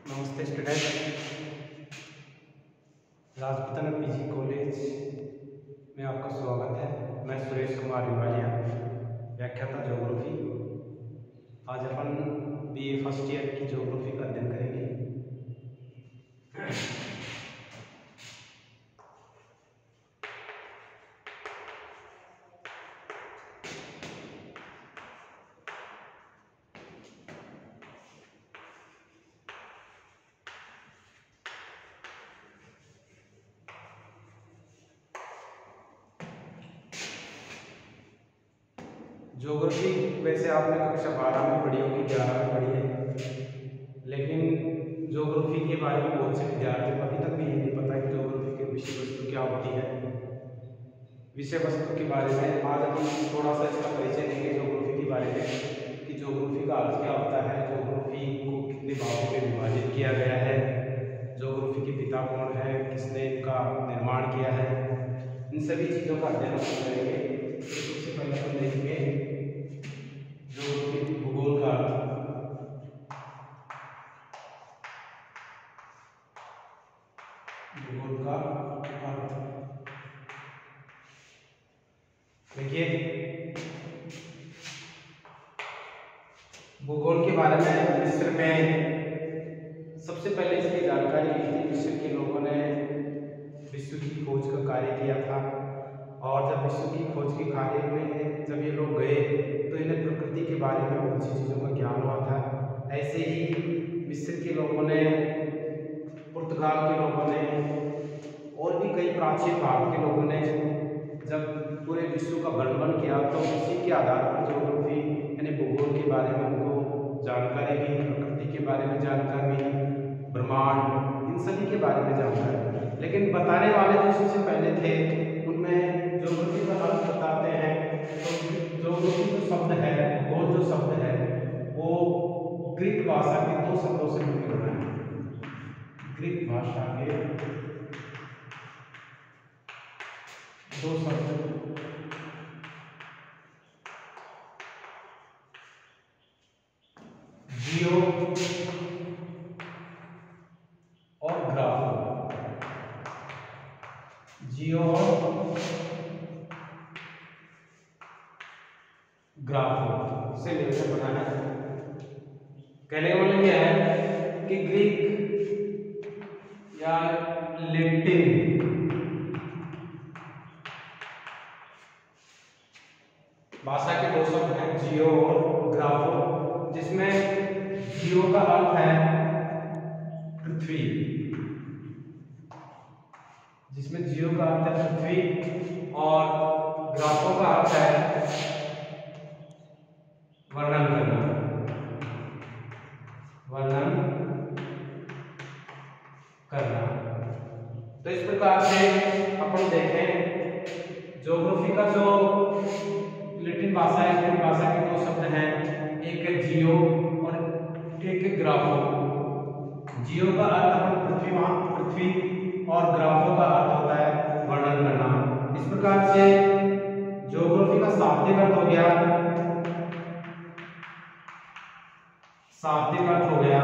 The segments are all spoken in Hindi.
नमस्ते स्टूडेंट, राजपूताना पीजी कॉलेज में आपका स्वागत है। मैं सुरेश कुमार रिवालिया, व्याख्याता ज्योग्राफी। आज अपन बीए फर्स्ट ईयर की ज्योग्राफी का अध्ययन करेंगे। ज्योग्राफी वैसे आपने कक्षा 12 में पढ़ी होगी, 11 में पढ़ी है, लेकिन ज्योग्राफी के बारे में बहुत से विद्यार्थियों को अभी तक भी नहीं पता कि ज्योग्राफी के विषय वस्तु क्या होती है। विषय वस्तु के बारे में आज हम थोड़ा सा इसका परिचय देंगे ज्योग्राफी के बारे में कि ज्योग्राफी का अर्थ क्या होता है, ज्योग्राफी को कितने भागों में विभाजित किया गया है, ज्योग्राफी के पिता कौन है, किसने इनका निर्माण किया है, इन सभी चीज़ों का अध्ययन हम करेंगे। सबसे पहले हम देखेंगे ज्योग्राफी भूगोल का अर्थ। भूगोल का अर्थ देखिए, भूगोल के बारे में मिस्र में सबसे पहले इसकी जानकारी ली थी। मिस्र के लोगों ने विश्व की खोज का कार्य किया था, और जब विश्व की खोज के कार्य में जब ये लोग गए तो इन्हें प्रकृति के बारे में बहुत सी चीज़ों का ज्ञान हुआ था। ऐसे ही मिस्र के लोगों ने, पुर्तगाल के लोगों ने और भी कई प्राचीन भारत के लोगों ने जब पूरे विश्व का भ्रमण किया तो उसी के आधार पर ज्योग्राफी यानी भूगोल के बारे में उनको जानकारी हुई, प्रकृति के बारे में जानकारी, ब्रह्मांड, इन सभी के बारे में जानकारी। लेकिन बताने वाले जो सबसे पहले थे उनमें ज्योग्राफी का अर्थ बताते हैं। तो ज्योग्राफी जो शब्द है, भूगोल जो शब्द है, वो ग्रीक भाषा के दो शब्दों से मिलकर बना है। ग्रीक भाषा के दो शब्द जियो और ग्राफो, जियो और ग्राफो से मिलकर बना है। कहने का मतलब यह है कि ग्रीक या लैटिन भाषा के दो शब्द हैं, जियो और ग्राफो, जिसमें जियो का अर्थ है पृथ्वी, जिसमें जियो का अर्थ है पृथ्वी और ग्राफो का अर्थ है वर्णन करना, वर्णन करना। तो इस प्रकार से अपन देखें ज्योग्राफी का जो लैटिन भाषा है, लैटिन भाषा के दो शब्द हैं, एक है जियो और एक है ग्राफो। जियो का अर्थ अपन पृथ्वी और ग्राफो का अर्थ होता है वर्णन करना। इस प्रकार से ज्योग्राफी का शाब्दिक अर्थ हो गया, शाब्दिक अर्थ हो गया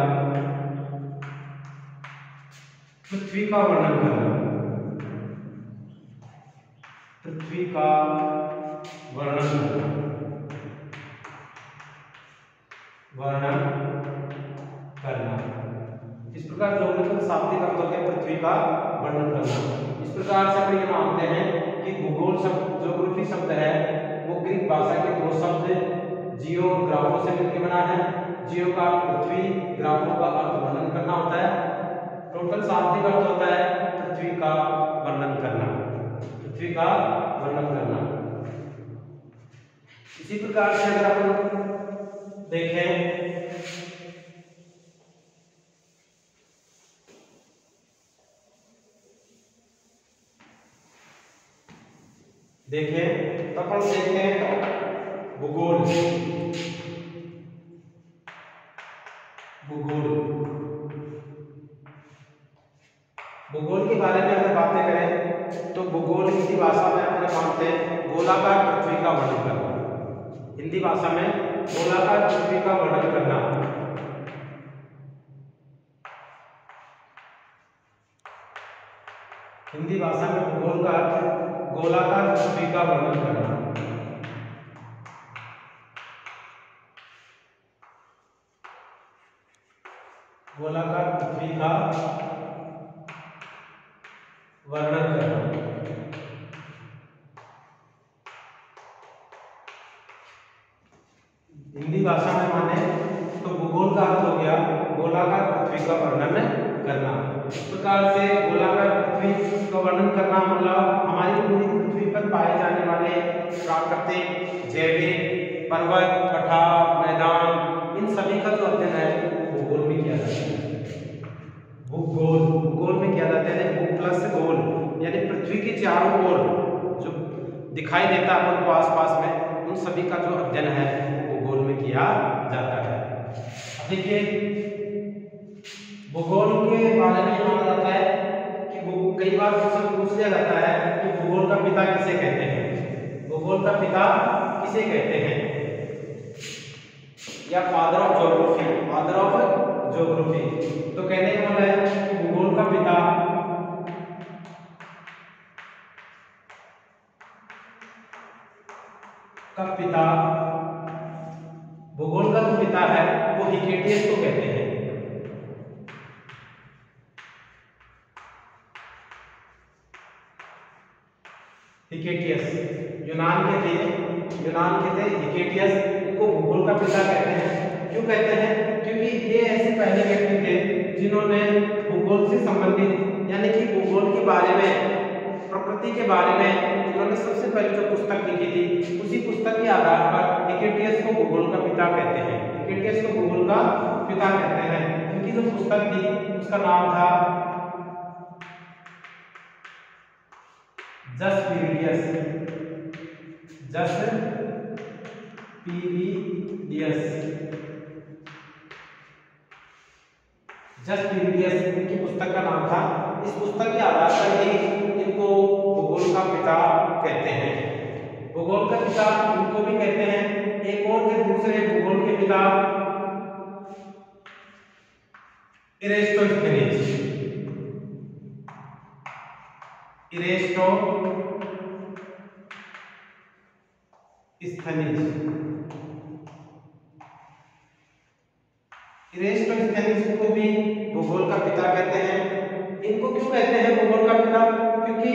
पृथ्वी का वर्णन करना, पृथ्वी का वर्णन करना, वर्णन करना। इस प्रकार ज्योग्राफी का शाब्दिक अर्थ हो गया पृथ्वी का वर्णन करना। इस प्रकार से हम ये मानते हैं कि भूगोल शब्द, ज्योग्राफी शब्द है, वो ग्रीक भाषा के दो शब्द जियो और ग्राफो से मिलकर बना है। जियो का पृथ्वी, ग्राफो का अर्थ वर्णन करना होता है। टोटल शाब्दिक अर्थ होता है पृथ्वी का वर्णन करना, पृथ्वी का वर्णन करना। इसी प्रकार से अगर अपन देखें तो अपन देखते हैं भूगोल। भूगोल के बारे में अगर बातें करें तो भूगोल हिंदी भाषा में अपने मानते हैं गोलाकार पृथ्वी का वर्णन करना। हिंदी भाषा में गोलाकार पृथ्वी का वर्णन करना। हिंदी भाषा में भूगोल का अर्थ गोलाकार पृथ्वी का वर्णन करना। गोलाकार पृथ्वी का वर्णन करना। हिंदी भाषा में माने तो भूगोल का अर्थ हो गया गोलाकार पृथ्वी का वर्णन करना। इस प्रकार से गोलाकार पृथ्वी का वर्णन करना मतलब हमारी पूरी पृथ्वी पर पाए जाने वाले प्राकृतिक, जैविक, पर्वत, पठार, मैदान, इन सभी का जो अध्ययन है भूगोल में किया जाता है। भूगोल में किया जाता है। भू प्लस गोल यानी पृथ्वी के चारों ओर जो दिखाई देता है अपन को आसपास में, उन सभी का जो अध्ययन है भूगोल में किया जाता है। अब देखिए भूगोल के बारे में माना जाता है कि कई बार क्वेश्चन पूछ लिया जाता है कि भूगोल का पिता किसे कहते हैं। भूगोल का पिता किसे कहते हैं, या father of geography, father of geography. तो कहने का मतलब है कि भूगोल का पिता भूगोल का जो पिता है वो हिकेटियस को कहते हैं। हिकेटियस यूनान के थे हिकेटियस, इनको भूगोल का पिता कहते हैं। क्यों कहते हैं? क्योंकि ये ऐसे पहले व्यक्ति थे जिन्होंने भूगोल से संबंधित यानी कि भूगोल के बारे में, प्रकृति के बारे में इन्होंने सबसे पहले जो पुस्तक लिखी थी, उसी पुस्तक के आधार पर हिकेटियस को भूगोल का पिता कहते हैं। हिकेटियस को भूगोल का पिता कहते हैं। इनकी जो पुस्तक थी उसका नाम था जस पीरिडियस। इनकी पुस्तक का नाम था। इस पुस्तक के आधार पर ही इनको भूगोल का पिता कहते हैं। भूगोल का पिता इनको भी कहते हैं। एक और थे दूसरे भूगोल के पिता इरेस्टोस्थेनीज। इरेस्टोस्थेनीज को भी भूगोल का पिता कहते हैं। इनको क्यों कहते हैं भूगोल का पिता? क्योंकि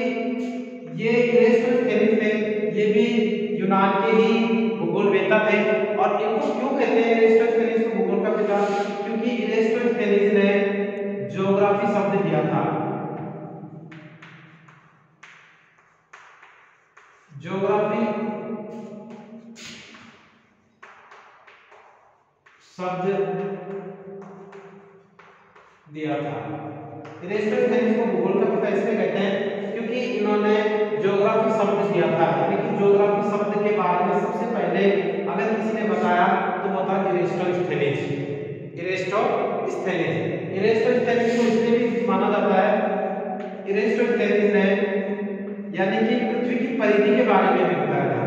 ये इरेस्टोस्थेनीज थे, ये भी यूनान के ही भूगोलवेत्ता थे। और इनको क्यों कहते हैं इरेस्टोस्थेनीज को भूगोल का पिता? क्योंकि इरेस्टोस्थेनीज ने ज्योग्राफी शब्द दिया था। ज्योग्राफी शब्द दिया था। इरेस्टोस्थेनीज को भूगोल का पिता इसलिए कहते हैं क्योंकि इन्होंने ज्योग्राफी शब्द दिया था। यानी कि ज्योग्राफी शब्द के बारे में सबसे पहले अगर किसी ने बताया तो वो था इरेस्टोस्थेनीज। इरेस्टोस्थेनीज को इसलिए भी माना जाता है, इरेस्टोस्थेनीज ने यानी कि पृथ्वी की परिधि के बारे में भी बताया था।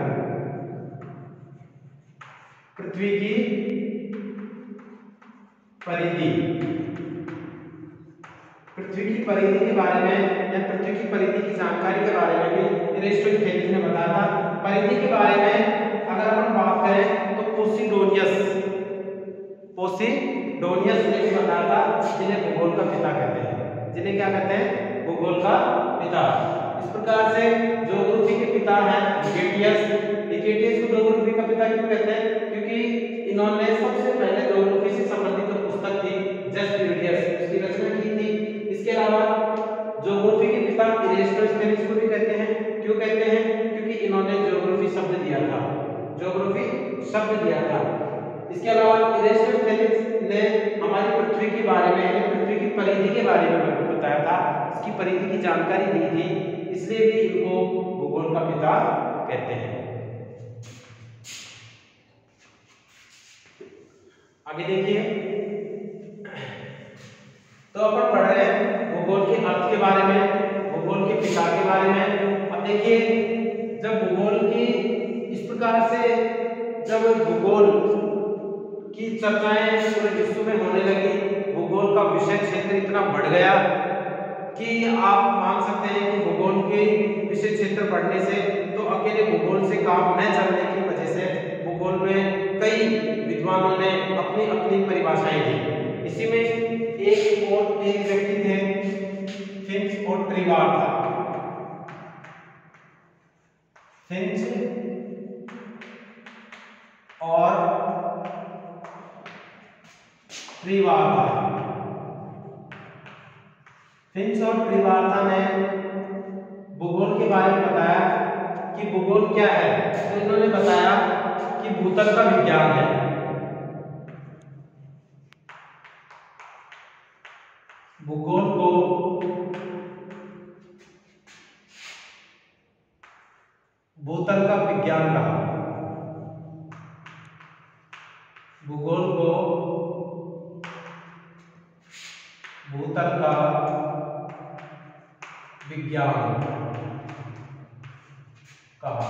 पृथ्वी की परिधि के बारे में या पृथ्वी की परिधि की जानकारी के बारे में भी इरेस्टोस्थेनीज ने बताया था। परिधि के बारे में अगर हम बात करें तो पोसिडोनियस ने भी बताया था, जिन्हें भूगोल का पिता कहते हैं। जिन्हें क्या कहते हैं? भूगोल का पिता। इस प्रकार से ज्योग्राफी के पिता हैं हिकेटियस को ज्योग्राफी का पिता क्यों कहते हैं? क्योंकि इन्होंने सबसे पहले ज्योग्राफी से संबंधित जो पुस्तक थी जस पीरिडियस, उसकी रचना की थी। इसके अलावा ज्योग्राफी के पिता इरेस्टोस्थेनीज को भी कहते हैं। क्यों कहते हैं? क्योंकि इन्होंने ज्योग्राफी शब्द दिया था। इसके अलावा इरेस्टोस्थेनीज ने हमारी पृथ्वी के बारे में, पृथ्वी की परिधि के बारे में बताया था, इसकी परिधि की जानकारी दी थी, इसलिए भी इनको भूगोल का पिता कहते हैं। आगे देखिए, तो अपन पढ़ रहे हैं भूगोल के अर्थ के बारे में, भूगोल के पिता के बारे में। अब देखिए, जब भूगोल की इस प्रकार से जब भूगोल की चर्चाएं पूरे विश्व में होने लगी, भूगोल का विषय क्षेत्र इतना बढ़ गया कि आप मान सकते हैं कि भूगोल के विषय क्षेत्र पढ़ने से तो अकेले भूगोल से काम न चलने की वजह से भूगोल में कई विद्वानों ने अपनी अपनी परिभाषाएं दी। इसी में एक व्यक्ति थे फिंच और ट्रीवार्ता। फिंच और ट्रीवार्ता। फिंच और ट्रीवार्ता ने भूगोल के बारे में बताया कि भूगोल क्या है। तो इन्होंने बताया कि भूतल का विज्ञान है। भूगोल को भूतल का विज्ञान कहा। भूगोल को भूतल का विज्ञान कहा।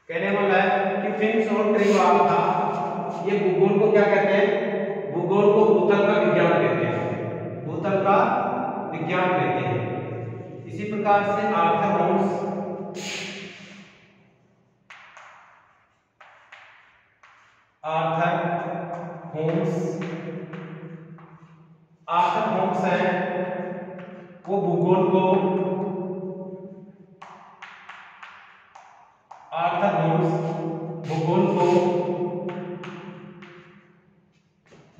कहने वाला है कि फिंच और ट्रीवार्ता ये भूगोल को क्या कहते हैं? भूगोल को भूतल का विज्ञान कहते हैं। भूतल का विज्ञान कहते हैं। इसी प्रकार से आर्थर होम्स है वो भूगोल को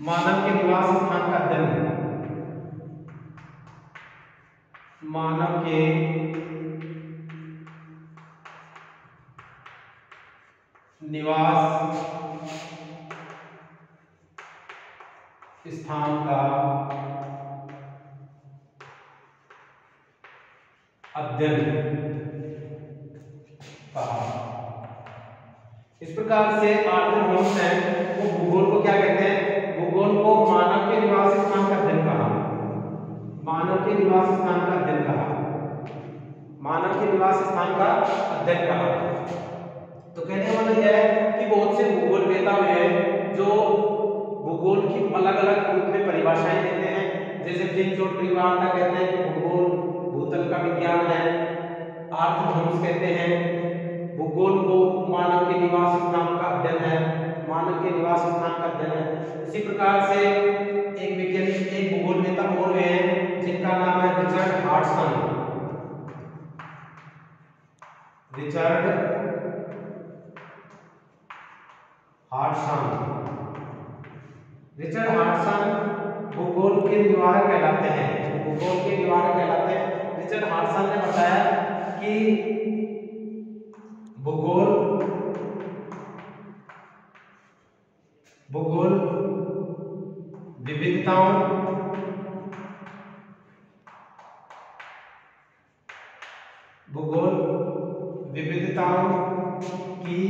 मानव के निवास स्थान का अध्ययन, मानव के निवास स्थान का अध्ययन कहा। इस प्रकार से आर्थर होम्स है वो भूगोल को क्या कहते हैं? भूगोल को मानव के निवास स्थान का अध्ययन कहा। मानव के निवास स्थान का अध्ययन कहा। मानव के निवास स्थान का अध्ययन कहा। तो कहने का मतलब यह है कि बहुत से भूगोलवेता हुए हैं जो भूगोल की अलग अलग रूप में परिभाषाएं देते हैं। जैसे फिंच और ट्रीवार्ता कहते हैं कि भूगोल भूतल का विज्ञान है। आर्थर होम्स कहते हैं भूगोल को मानव के निवास स्थान का अध्ययन है। मानव के निवास स्थान का अध्ययन है। इसी प्रकार से एक वैज्ञानिक एक भूगोलवेता और हुए हैं जिनका नाम है रिचर्ड हार्टसन। रिचर्ड हार्टसन भूगोल के निवारक कहलाते हैं। भूगोल के निवारक कहलाते हैं। रिचर्ड हार्टसन ने बताया कि भूगोल विविधताओं की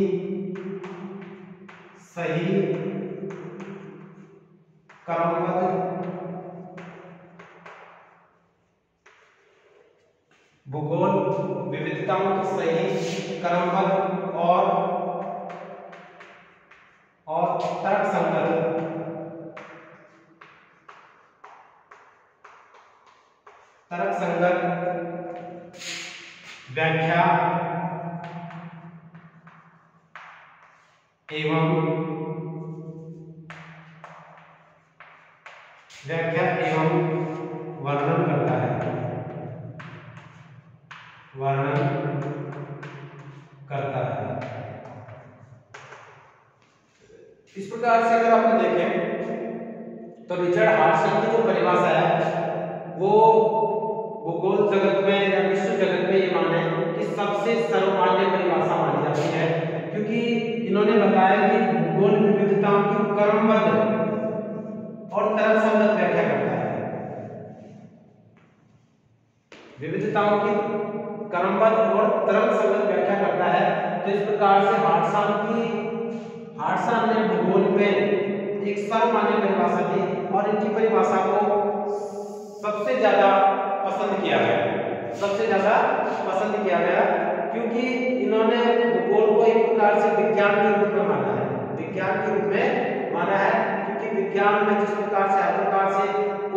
सही क्रमबद्ध भूगोल विविधताओं की सही क्रमबद्ध और तर्कसंगत व्याख्या एवं वर्णन करता है। इस प्रकार से अगर आप देखें तो रिचर्ड हार्टसन की जो परिभाषा है वो भूगोल जगत में या विश्व जगत में ये माने कि सबसे सर्वमान्य परिभाषा मानी जाती है, क्योंकि इन्होंने बताया कि भूगोल विविधताओं की क्रमबद्ध और तर्कसंगत व्याख्या करता है। विविधताओं की क्रमबद्ध और तर्कसंगत व्याख्या करता है। तो इस प्रकार से हार्टसन ने भूगोल में एक सर्वमान्य परिभाषा दी और इनकी परिभाषा को सबसे ज्यादा पसंद किया गया क्योंकि इन्होंने भूगोल को एक प्रकार से विज्ञान के रूप में माना है। क्योंकि विज्ञान में जिस प्रकार से हर प्रकार से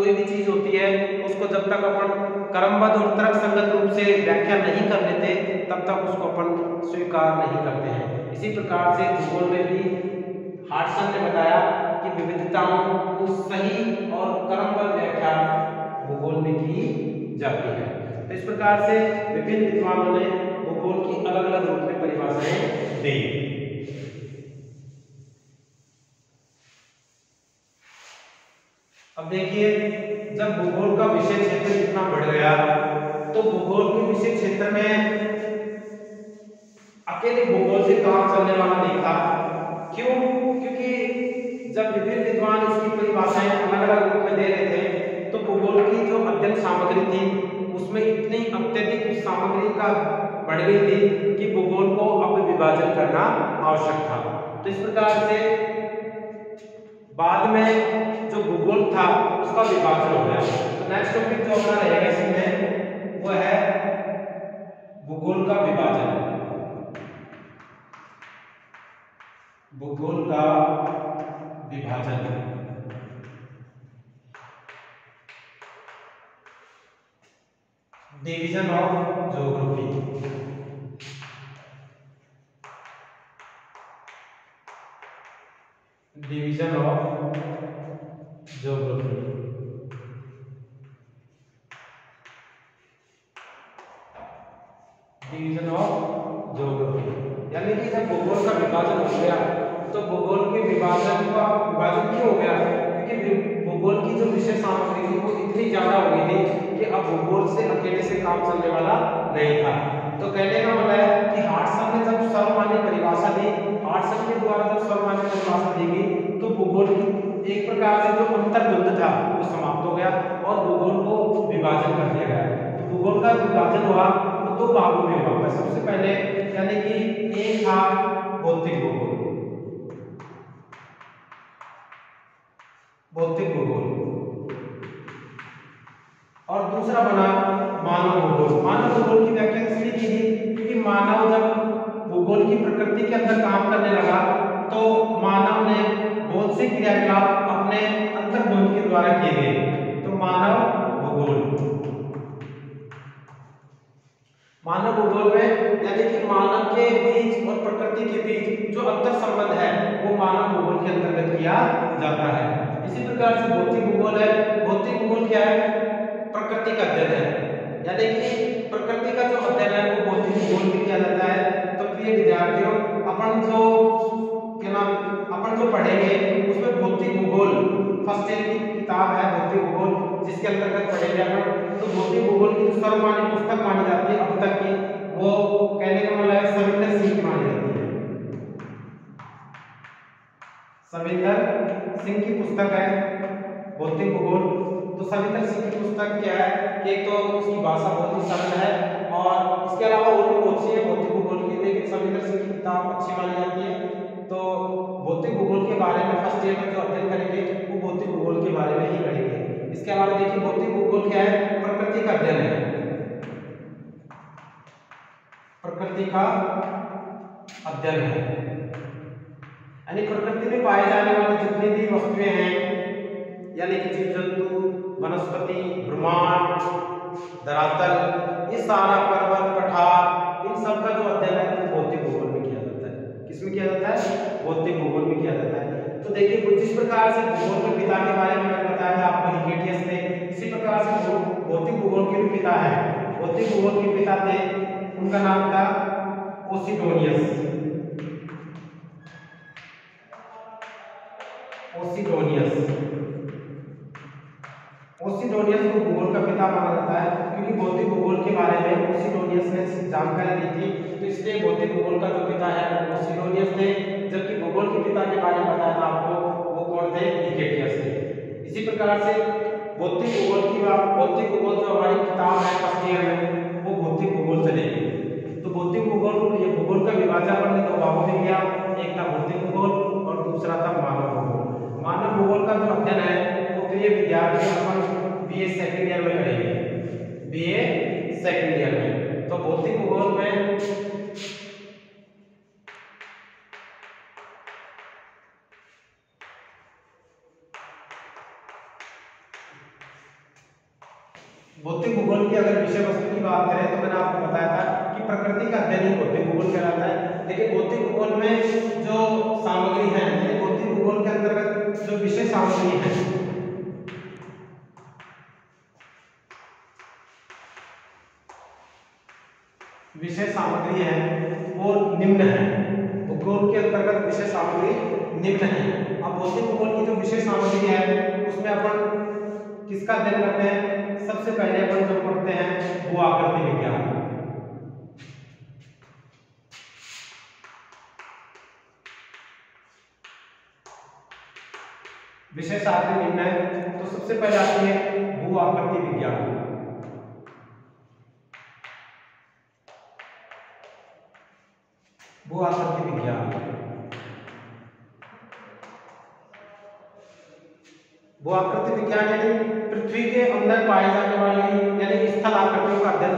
कोई भी चीज होती है उसको जब तक अपन क्रमबद्ध और तर्क संगत रूप से व्याख्या नहीं कर लेते तब तक उसको अपन स्वीकार नहीं करते हैं। इसी प्रकार से भूगोल में भी हार्टसन ने बताया कि विविधताओं को सही और क्रमबद्ध व्याख्या भूगोल में की जाती है। तो इस प्रकार से विभिन्न विद्वानों ने भूगोल की अलग अलग रूप में परिभाषाएं दी। अब देखिए, जब भूगोल का विषय क्षेत्र इतना बढ़ गया तो भूगोल के विषय क्षेत्र में अकेले भूगोल से काम चलने वाला नहीं था। क्यों? क्योंकि जब विभिन्न विद्वान इसकी परिभाषाएं अलग अलग रूप में दे रहे थे तो भूगोल की जो अध्ययन सामग्री थी उसमें इतनी अत्यधिक सामग्री का बढ़ गई थी कि भूगोल को अब विभाजन करना आवश्यक था। तो इस प्रकार से बाद में जो भूगोल था उसका विभाजन हो गया। तो नेक्स्ट टॉपिक जो अपना रहेगा इसमें वो है भूगोल का विभाजन। भूगोल का विभाजन, division of geography. Division of geography, division of geography, यानी कि जब भूगोल का विभाजन हो गया तो भूगोल के विभाजन क्यों हो गया? क्योंकि भूगोल की जो विषय सामग्री थी वो इतनी ज्यादा हो गई थी कि अब भूगोल से अकेले से काम चलने वाला नहीं था। तो कहने का मतलब है कि हार्टसन ने जब सर्वमान्य परिभाषा दी, हार्टसन के द्वारा जब सर्वमान्य परिभाषा दी गई तो भूगोल की एक प्रकार से जो अंतर्द्वंद था वो समाप्त हो गया और भूगोल को विभाजन कर दिया गया। तो भूगोल का विभाजन हुआ तो दो भागों में हुआ। सबसे पहले यानी कि एक था भौतिक भूगोल, भौतिक भूगोल, और दूसरा बना मानव भूगोल। मानव भूगोल की व्याख्या इसलिए की थी क्योंकि मानव जब भूगोल की प्रकृति के अंदर काम करने लगा तो मानव ने बहुत से क्रियाकलाप अपने अंतर्द्वंद के द्वारा किए गए। तो मानव भूगोल, मानव भूगोल में यानी कि मानव के बीच और प्रकृति के बीच जो अंतर संबंध है वो मानव भूगोल के अंतर्गत किया जाता है। इसी प्रकार से भौतिक भूगोल है। भौतिक भूगोल क्या है? प्रकृति का अध्ययन है, यानी कि प्रकृति का जो अध्ययन है वो भौतिक भूगोल में किया जाता है। तो प्रिय विद्यार्थियों, अपन जो पढ़ेंगे उसमें भौतिक भूगोल फर्स्ट ईयर की किताब है भौतिक भूगोल, जिसके अंतर्गत पढ़ेंगे अपन। तो भौतिक भूगोल की जो सर्वमान्य पुस्तक मानी जाती है अब तक की, वो कहने का मतलब है सविंदर सिंह की मानी जाती है। सविंदर सिंह की पुस्तक है भौतिक भूगोल। तो सविंदर सिंह की पुस्तक क्या है कि एक तो उसकी भाषा बहुत ही सरल है और इसके अलावा और भी बहुत सी है भौतिक भूगोल की, लेकिन सविंदर सिंह की किताब अच्छी मानी जाती है। तो भौतिक भूगोल के बारे में फर्स्ट ईयर में जो अध्ययन करेंगे वो भौतिक भूगोल के बारे में ही करेंगे। इसके अलावा देखिए भौतिक भूगोल क्या है? प्रकृति का अध्ययन है, प्रकृति का अध्ययन है, यानी प्रकृति में पाए जाने वाली जितनी भी वस्तुएं हैं, यानी कि जीव जंतु, वनस्पति, ब्रह्मांड, धरातल, ये सारा पर्वत, पठार, इन सब का जो अध्ययन है वो भौतिक भूगोल में किया जाता है। किसमें किया जाता है? भौतिक भूगोल में किया जाता है। तो देखिए जिस प्रकार से भूगोल के पिता के बारे में मैंने बताया था आपको हिकेटियस थे, इसी प्रकार से भौतिक भूगोल के भी पिता है। भौतिक भूगोल के पिता थे, उनका नाम था पोसिडोनियस। पोसिडोनियस को भूगोल का पिता माना जाता है क्योंकि भौतिक भूगोल के बारे में पोसिडोनियस ने जानकारी दी थी, तो इसलिए भौतिक भूगोल का जो पिता है वो पोसिडोनियस थे। जबकि भूगोल के पिता के बारे में बताया था आपको, वो कौन थे? हिकेटियस थे। इसी प्रकार से भौतिक भूगोल जो हमारी किताब है फर्स्ट ईयर में वो भौतिक भूगोल चलेगी। तो भौतिक भूगोल, ये भूगोल का विभाजन हमने दो भागों में किया, एक था भौतिक भूगोल और दूसरा था मानव भूगोल। मानव भूगोल का जो अध्ययन है वो प्रिय विद्यार्थी अपन बीए सेकंड ईयर में करेंगे, बीए सेकंड ईयर में। तो भौतिक भूगोल में भौतिक भूगोल की अगर विषय वस्तु की बात करें तो मैंने आपको बताया था कि प्रकृति का अध्ययन ही भौतिक भूगोल कहलाता है। लेकिन भौतिक भूगोल में जो सामग्री है, यानी भौतिक भूगोल के अंतर्गत जो विषय सामग्री है, विषय सामग्री है वो निम्न है। भूगोल के अंतर्गत विषय सामग्री निम्न है। अब भौतिक भूगोल की जो विषय सामग्री है उसमें अपन किसका अध्ययन करते हैं? सबसे पहले अपन जो पढ़ते हैं भू आकृति विज्ञान। विषय सामग्री निम्न है तो सबसे पहले आती है भू आकृति विज्ञान। भू आकृति विज्ञान, भू आकृति विज्ञान यानी पृथ्वी के अंदर पाए जाने वाली यानी स्थल आकृतियों का अध्ययन।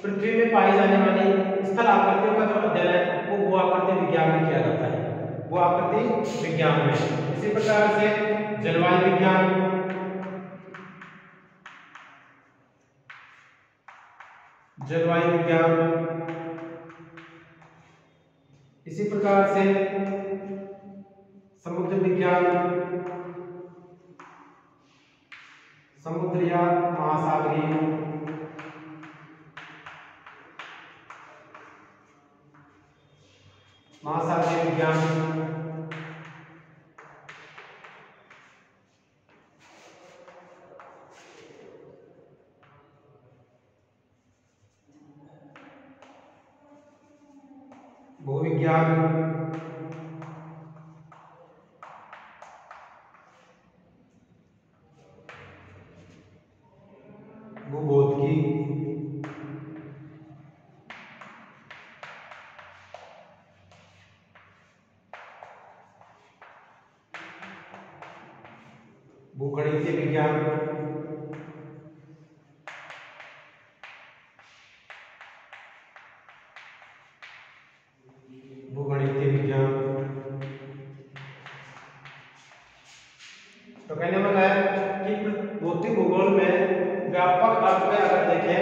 पृथ्वी में पाई जाने वाली स्थल आकृतियों का जो अध्ययन है वो भू आकृति विज्ञान में किया जाता है। भू आकृति विज्ञान में इसी प्रकार से जलवायु विज्ञान, जलवायु विज्ञान, इसी प्रकार से समुद्र विज्ञान, समुद्र या महासागरीय, महासागरीय विज्ञान, भूविज्ञान, भूभौतिकी, भूगणितीय विज्ञान, भूगणितीय विज्ञान। तो कहने वाला है कि भौतिक भूगोल में व्यापक अर्थ में अगर देखें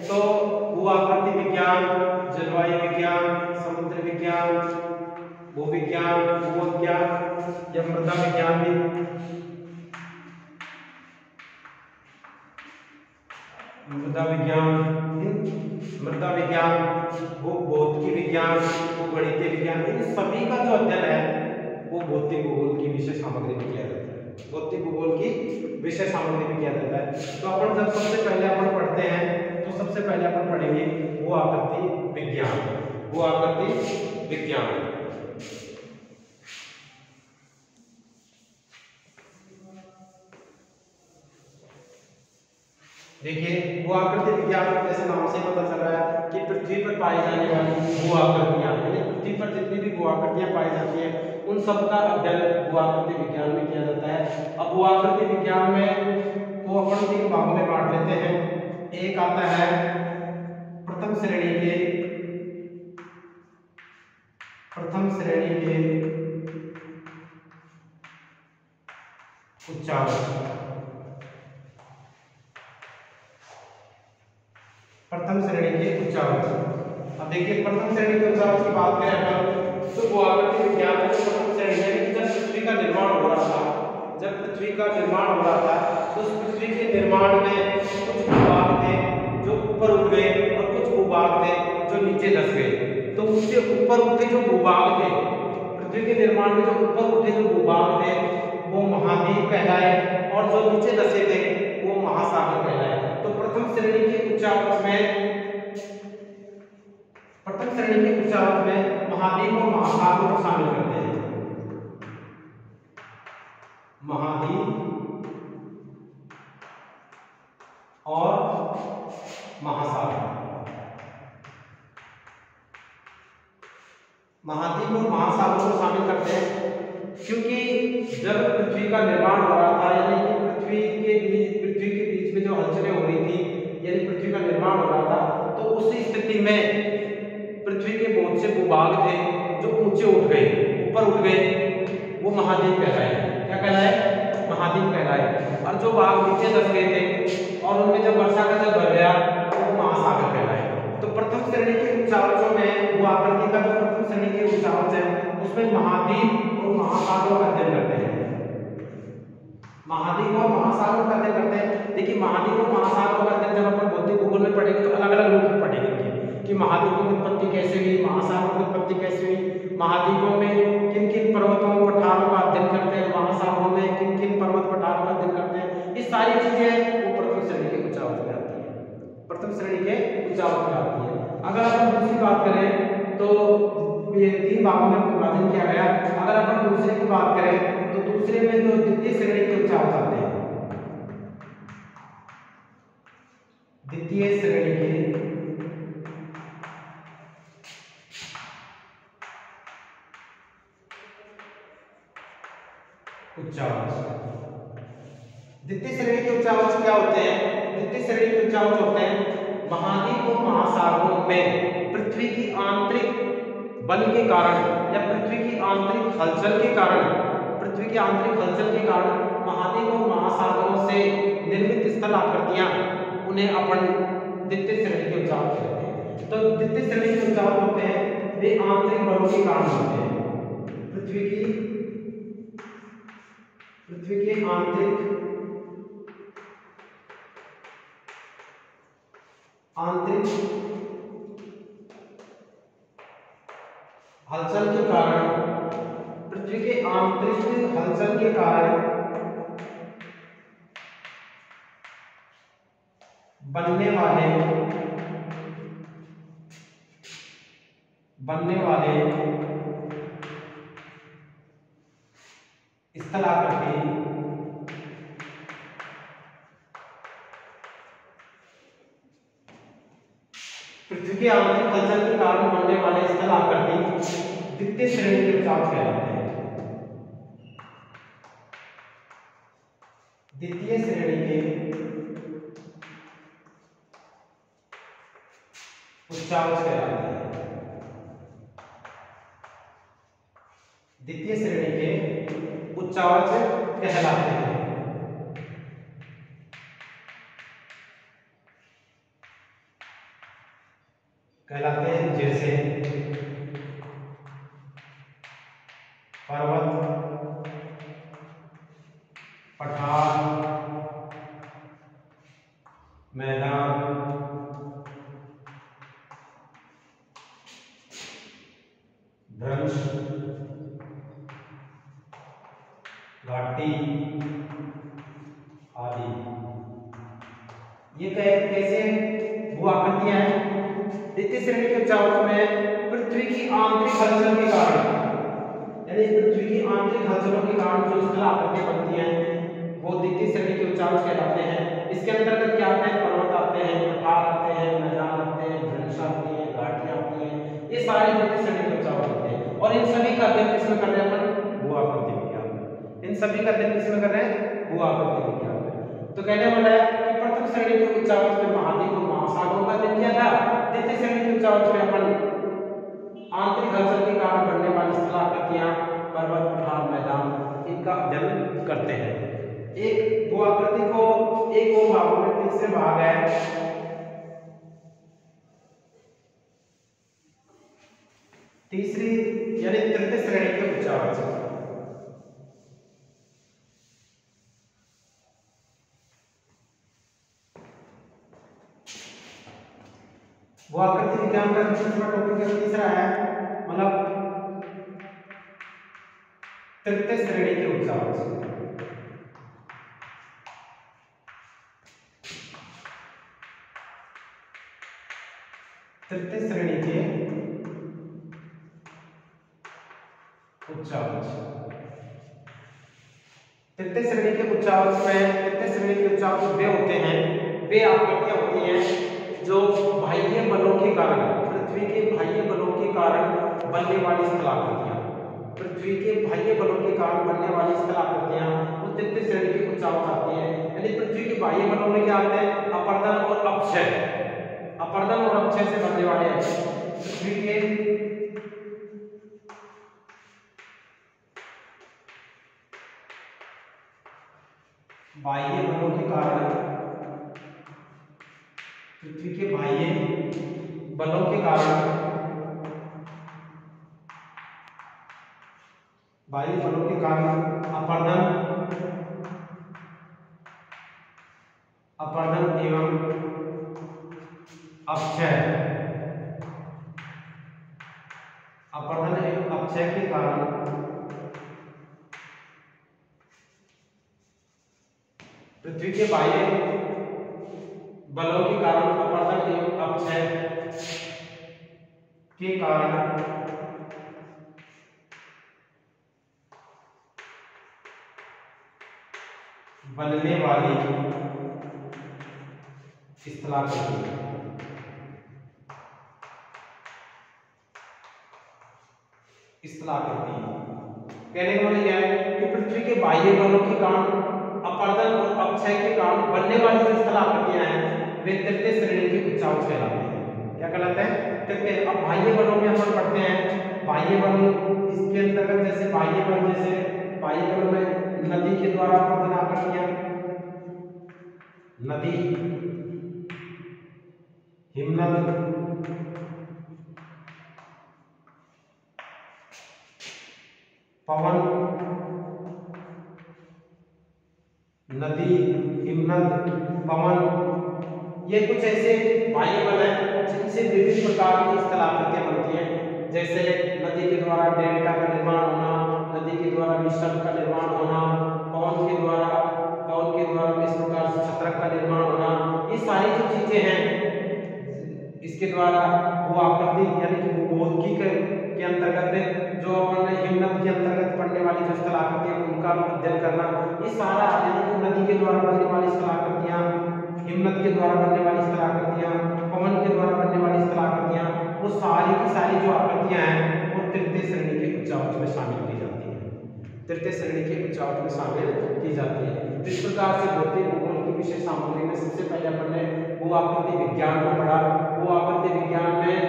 तो भू आकृति विज्ञान, जलवायु विज्ञान, समुद्र विज्ञान, भूविज्ञान, भूविज्ञान या मृदा विज्ञान भी, मृदा विज्ञान, मृदा विज्ञान, भौतिकी विज्ञान, भूगणितीय विज्ञान, इन सभी का जो अध्ययन है वो भौतिक भूगोल की विषय सामग्री में किया जाता है। भौतिक भूगोल की विषय सामग्री में किया जाता है। तो अपन जब सबसे पहले अपन पढ़ते हैं तो सबसे पहले अपन पढ़ेंगे भू आकृति विज्ञान। भू आकृति विज्ञान, देखिए भू आकृति विज्ञान जैसे नाम से पता चल रहा है कि पृथ्वी पर पाई जाने वाली भू आकृतियां, यानी पृथ्वी पर जितनी भी भू आकृतियां पाई जाती हैं उन सब का अध्ययन भू आकृति विज्ञान में किया जाता है। अब भू आकृति विज्ञान में तो अपन 3 भागों में बांट लेते हैं। एक आता है प्रथम श्रेणी के उच्चावच, प्रथम श्रेणी के उच्चावच। अब देखिए प्रथम श्रेणी के उच्चावच की बात करें अपन तो भू आकृति विज्ञान में प्रथम श्रेणी यानी जब पृथ्वी का निर्माण हो रहा था, जब पृथ्वी का निर्माण हो रहा था तो उस पृथ्वी के निर्माण में कुछ भूभाग थे जो ऊपर उठ गए और कुछ भूभाग थे जो नीचे धंस गए। तो उससे ऊपर उठे जो भूभाग थे, पृथ्वी के निर्माण में जो ऊपर उठे जो भूभाग थे वो महाद्वीप कहलाए और जो नीचे धंसे थे वो महासागर कहलाए। तो प्रथम श्रेणी के उच्चावच में महाद्वीप और महासागर को शामिल करते हैं। महाद्वीप और महासागर, महाद्वीप और महासागर को शामिल करते हैं क्योंकि जब पृथ्वी का निर्माण हो रहा था यानी कि पृथ्वी के बीच में जो हलचलें हो रही थी यानी पृथ्वी का निर्माण हो रहा था तो उसी स्थिति में पृथ्वी के बहुत से भूभाग थे जो ऊंचे उठ गए, ऊपर उठ गए, वो महाद्वीप कहलाए। क्या कहलाए? महाद्वीप कहलाए, और जो भाग नीचे दस गए थे और उनमें जब वर्षा का जल भर गया तो वो महासागर कहलाए। तो प्रथम श्रेणी के उच्चावचों में भू-आकृति का जो प्रथम श्रेणी के उच्चावच है उसमें महाद्वीप और महासागरों का अध्ययन करते हैं। महाद्वीप और महासागरों का अध्ययन करते हैं। देखिए महाद्वीप और महासागरों का अध्ययन जब अपन भौतिक भूगोल में पढ़ेंगे तो अलग अलग रूप में पढ़ेंगे कि महाद्वीपों की उत्पत्ति कैसे हुई, महासागरों की उत्पत्ति कैसे हुई, महाद्वीपों में किन किन पर्वतों पठारों का अध्ययन करते हैं, महासागरों में किन किन पर्वत पठारों का अध्ययन करते हैं। ये सारी चीजें वो प्रथम श्रेणी के उच्चावच में आती है, प्रथम श्रेणी के उच्चावच में आती है। अगर अपन दूसरी बात करें तो ये तीन भागों में विभाजन किया गया। अगर अपन दूसरे की बात करें तो दूसरे में जो द्वितीय श्रेणी के उच्चावच आते हैं, द्वितीय श्रेणी के उच्चावच, द्वितीय श्रेणी के उच्चावच क्या होते हैं? द्वितीय श्रेणी के उच्चावच होते हैं महाद्वीप और महासागरों में पृथ्वी की आंतरिक बल के कारण या पृथ्वी की आंतरिक हलचल के कारण, पृथ्वी की आंतरिक हलचल के कारण महाद्वीप और महासागरों से निर्मित स्थल आकृतियां, उन्हें अपन द्वितीय श्रेणी के उच्चावच कहते हैं। तो द्वितीय श्रेणी के उच्चावच होते हैं वे आंतरिक बलों के कारण होते हैं, पृथ्वी के आंतरिक हलचल के कारण, पृथ्वी के आंतरिक हलचल के कारण बनने वाले स्थलाकृति पृथ्वी के आंतरिक हलचल के कारण बनने वाले स्थलाकृति द्वितीय श्रेणी के उच्चावच कहलाते हैं। द्वितीय श्रेणी के उच्चावच कहलाते हैं। द्वितीय श्रेणी के उच्चावच कहलाते हैं। जैसे पर्वत, पठार, मैदान, भ्रंश, घाटी आदि। ये कैसे भू-आकृतियां हैं? द्वितीय श्रेणी के उच्चावच में पृथ्वी की आंतरिक हलचल के कारण, यानी पृथ्वी की आंतरिक हलचलों के कारण जो स्थलाकृतियां बनती हैं वो द्वितीय श्रेणी के उच्चावच कहलाते हैं। इसके अंतर्गत क्या आते हैं? पर्वत आते हैं, पठार आते हैं, मैदान आते हैं, भ्रंश आती है, घाटियां आती हैं। ये सारे द्वितीय श्रेणी के उच्चावच होते हैं और इन सभी का अध्ययन किसमें कर रहे हैं अपन? भू-आकृति विज्ञान में। इन सभी का अध्ययन किसमें कर रहे हैं? भू-आकृति विज्ञान में। तो कहने वाला है कि प्रथम श्रेणी के उच्चावच में महाद्वीप और महासागरों का अध्ययन किया था। द्वितीय श्रेणी के उच्चावच में अपन आंतरिक हलचल के कारण बनने वाली स्थलाकृतियां, पर्वत, पठार, मैदान, इनका अध्ययन करते हैं। एक भू-आकृति को एक और भागों में तीसरे भाग है तीसरी यानी तृतीय श्रेणी के उच्चावच। भू-आकृति विज्ञान का तीसरा टॉपिक तीसरा है मतलब तृतीय श्रेणी के उच्चावच। तृतीय श्रेणी के उच्चावच। तृतीय श्रेणी के उच्चावच में तृतीय श्रेणी के उच्चावच वे होते हैं, वे आकृतियां होती हैं जो बाह्य बलों के कारण, पृथ्वी के बाह्य बलों के कारण बनने वाली स्थलाकृतियां, पृथ्वी के बाह्य बलों के कारण बनने वाली स्थलाकृतियां वो तृतीय श्रेणी के उच्चावच आती हैं। यानी पृथ्वी के बाह्य बलों में क्या आते हैं? अपर्दन और अपक्षय, अपर्दन और अपक्षय से बनने वाले पृथ्वी के बाह्य बलों के कारण, पृथ्वी के बाह्य बलों के कारण, बाह्य बलों के कारण अपरदन एवं अपक्षय, अपरदन एवं अपक्षय के कारण पृथ्वी के बाह्य बलों के कारण अपरदन एवं अपक्षय के कारण बनने वाली स्थलाकृति, कहने का मतलब यह है कि पृथ्वी के बाह्य बलों के कारण अपरदन और अपक्षय के कारण बनने वाली जो स्थलाकृतियां हैं वे तृतीय श्रेणी के उच्चावच कहलाते हैं। क्या कहलाते हैं? तृतीय। अब बाह्य बलों में हम पढ़ते हैं बाह्य बल, इसके अंतर्गत जैसे बाह्य बल, जैसे बाह्य बलों में नदी के द्वारा अपरदन आकृतियां, नदी, हिमनद, पवन, नदी, हिमनद, पवन, ये कुछ ऐसे बाह्य बल हैं जिनसे विभिन्न प्रकार की स्थलाकृतियां बनती हैं। जैसे नदी के द्वारा डेल्टा का निर्माण होना, नदी के द्वारा विसर्ग का निर्माण होना, पवन के द्वारा इस प्रकार से छत्रक का निर्माण होना, ये सारी जो चीजें हैं इसके द्वारा वो आकृति यानी कि भूगोलिकी के अंतर्गत जो अपन हिमनद के अंतर्गत पड़ने वाली जो स्थलाकृतियां उनका अध्ययन करना, ये सारा यानी कि नदी के द्वारा बनने वाली स्थलाकृतियां, हिमनद के द्वारा बनने वाली स्थलाकृतियां, पवन के द्वारा बनने वाली स्थलाकृतियां, वो सारी की सारी जो आकृतियां हैं वो तृतीय श्रेणी के उच्चावच में शामिल की जाती हैं। तृतीय श्रेणी के उच्चावच में शामिल की जाती है। इस प्रकार से भौतिक भूगोल की विषय सामग्री में सबसे पहले अपन ने भू आकृति विज्ञान को पढ़ा। भू आकृति विज्ञान में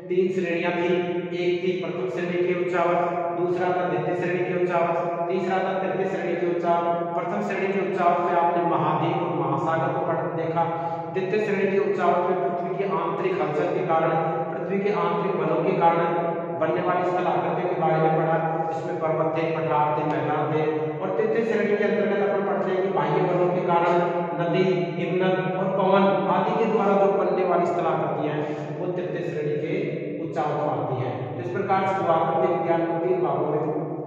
3 श्रेणियां थी। एक थी प्रथम श्रेणी के उच्चावच, दूसरा था द्वितीय श्रेणी के उच्चावच, तीसरा था तृतीय श्रेणी के उच्चावच। प्रथम श्रेणी के उच्चावच में आपने महाद्वीप और महासागर को देखा। द्वितीय श्रेणी के उच्चावच में पृथ्वी की आंतरिक हलचल के कारण, पृथ्वी के आंतरिक बलों के कारण बनने वाली स्थलाकृतियों के बारे में पढ़ा, जिसमें पर्वत थे, पठार थे, मैदान थे। और तृतीय श्रेणी के अंतर्गत अपन पढ़ते हैं कि बाह्य बलों के कारण नदी, हिमनद और पवन आदि के द्वारा जो बनने वाली स्थलाकृतियां हैं वो तृतीय श्रेणी के उच्चावच में आती हैं। इस प्रकार से भू-आकृति विज्ञान को 3 भागों में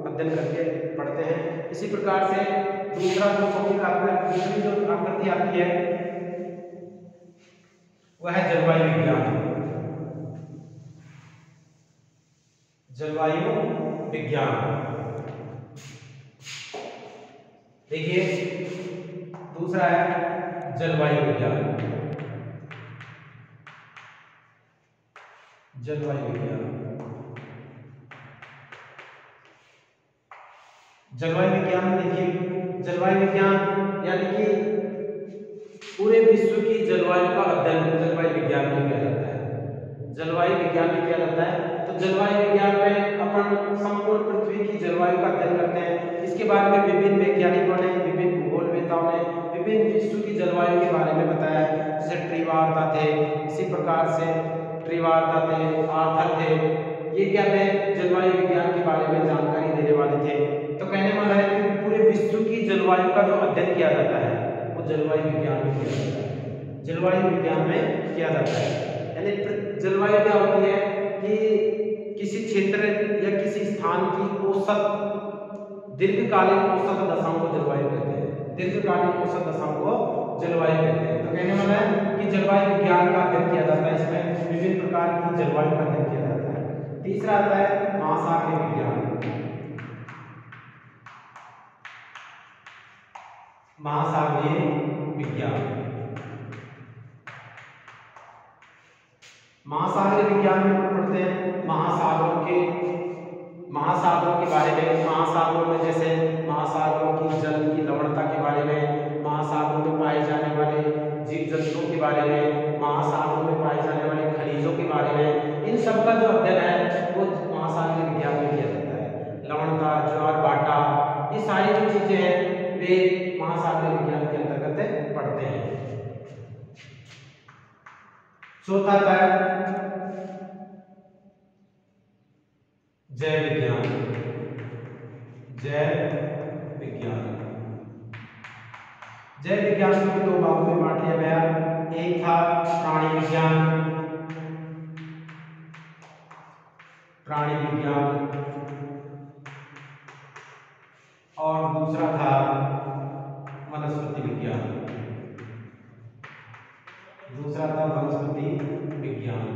अध्ययन करके पढ़ते हैं। इसी प्रकार से दूसरा जो दूसरी जो आकृति आती है वह है जलवायु विज्ञान। जलवायु विज्ञान, देखिए दूसरा है जलवायु विज्ञान। जलवायु विज्ञान, जलवायु विज्ञान में देखिए जलवायु विज्ञान यानी कि पूरे विश्व की जलवायु का अध्ययन जलवायु विज्ञान में किया जाता है। जलवायु विज्ञान में किया जाता है तो जलवायु विज्ञान में अपन संपूर्ण पृथ्वी की जलवायु का अध्ययन करते हैं। इसके बारे में विभिन्न वैज्ञानिकों ने, विभिन्न भूगोलवेताओं ने विभिन्न विश्व की जलवायु के बारे में बताया है। जैसे ट्रीवार्ता थे, इसी प्रकार से ट्रीवार्ता थे, आर्थर थे, ये क्या थे? जलवायु विज्ञान के बारे में जानकारी देने वाले थे। तो कहने वाला है कि पूरे विश्व की जलवायु का जो अध्ययन किया जाता है वो जलवायु विज्ञान में किया जाता है। जलवायु विज्ञान में किया जाता है यानी जलवायु क्या होती है कि किसी क्षेत्र या किसी स्थान की औसत दीर्घकालीन औसत दशाओं को जलवायु कहते हैं। दीर्घकालीन औसत दशाओं को जलवायु कहते हैं। तो कहने वाला है कि जलवायु विज्ञान का अध्ययन किया जाता है, इसमें विभिन्न प्रकार की जलवायु का अध्ययन किया जाता है। तीसरा आता है महासागरीय विज्ञान। महासागरीय विज्ञान, महासागरीय विज्ञान में पढ़ते हैं महासागरों के बारे में। महासागरों में जैसे महासागरों की जल की लवणता के बारे में, महासागरों में पाए जाने वाले जीव जंतुओं के बारे में, महासागरों में पाए जाने वाले खनिजों के बारे में, इन सब का जो अध्ययन है वो महासागरीय विज्ञान में किया जाता है। लवणता, ज्वार भाटा, ये सारी जो चीजें हैं वे महासागरीय चौथा आता है जैव विज्ञान। जैव विज्ञान, जैव विज्ञान को दो भागों में बांट दिया गया। एक था प्राणी विज्ञान, प्राणी विज्ञान, और दूसरा था वनस्पति विज्ञान। दूसरा था वनस्पति विज्ञान।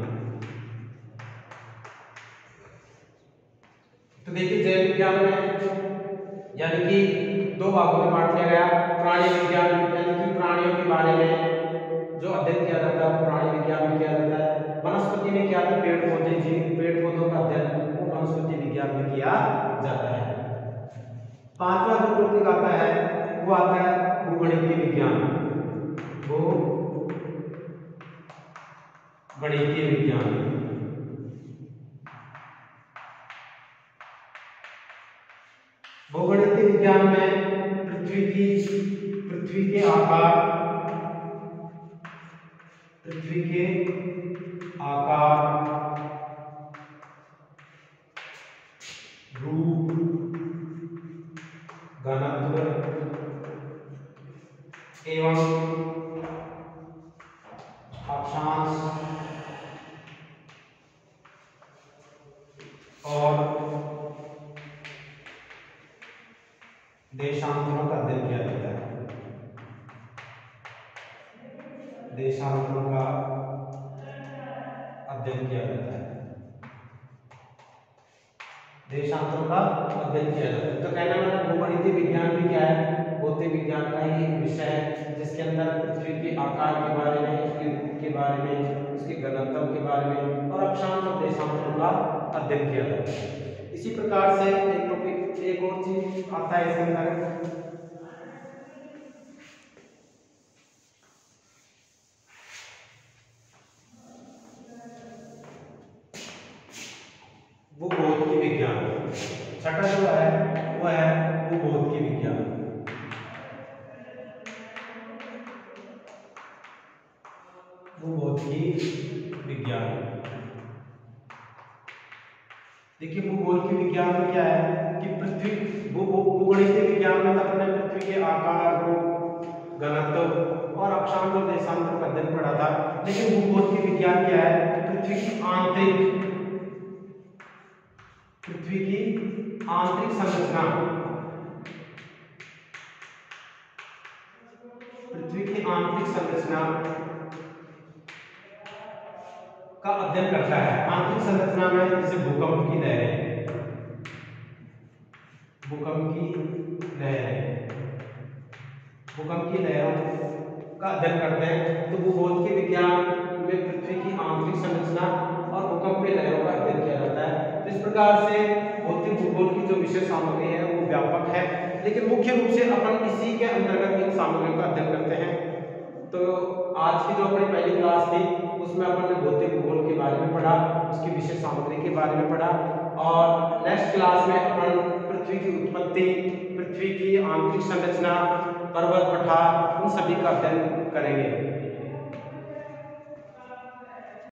तो देखिए जैव विज्ञान में यानी कि दो भागों में बांट दिया गया। प्राणी विज्ञान यानी कि प्राणियों के बारे में जो अध्ययन किया जाता है प्राणी विज्ञान में किया जाता है। वनस्पति में क्या था, पेड़ पौधे, जीव, पेड़ पौधों का अध्ययन वो वनस्पति विज्ञान में किया जाता है। पांचवा जो टॉपिक आता है वो आता है भूगणितीय विज्ञान। भूगणितीय विज्ञान, भूगणितीय विज्ञान में पृथ्वी के आकार, पृथ्वी के आकार, रूप, घनत्व एवं अक्षांश और देशांतरों का अध्ययन किया जाता है। देशांतरों का अध्ययन किया जाता है। देशांतरों का अध्ययन किया जाता है। तो कहना मतलब भूगणितीय विज्ञान भी क्या है, भौतिक विज्ञान का ही एक विषय है जिसके अंदर पृथ्वी के आकार के बारे में, उसके रूप के बारे में, उसके घनत्व के बारे में और अक्षांश और देशांतरों का अध्ययन किया जाता है। इसी प्रकार से एक टॉपिक, एक और चीज आता है इसके अंदर, भूभौतिक विज्ञान। छठा जो है वो है भूभौतिक विज्ञान। भूभौतिक विज्ञान, देखिए भूगोल के विज्ञान में क्या है कि पृथ्वी, भूगणितीय विज्ञान में अपने पृथ्वी के आकार, रूप, घनत्व और अक्षांश और देशांतर का अध्ययन पढ़ा था। लेकिन भूगोल के विज्ञान क्या है, पृथ्वी की आंतरिक संरचना, पृथ्वी की आंतरिक संरचना का अध्ययन करता है। आंतरिक संरचना में जैसे भूकंप की लहरें, भूकंप की लहरों का अध्ययन करते हैं। तो भूगोल के विज्ञान में पृथ्वी की आंतरिक संरचना और भूकंप की लहरों का अध्ययन किया जाता है। तो इस प्रकार से भौतिक भूगोल की जो विषय सामग्री है वो व्यापक है, लेकिन मुख्य रूप से अपन इसी के अंतर्गत इन सामग्रियों का अध्ययन करते हैं। तो आज की जो अपनी पहली क्लास थी उसमें अपन ने भौतिक भूगोल के बारे में पढ़ा, उसकी विषय सामग्री के बारे में पढ़ा, और नेक्स्ट क्लास में अपन पृथ्वी की उत्पत्ति, पृथ्वी की आंतरिक संरचना, पर्वत, पठार, उन सभी का अध्ययन करेंगे।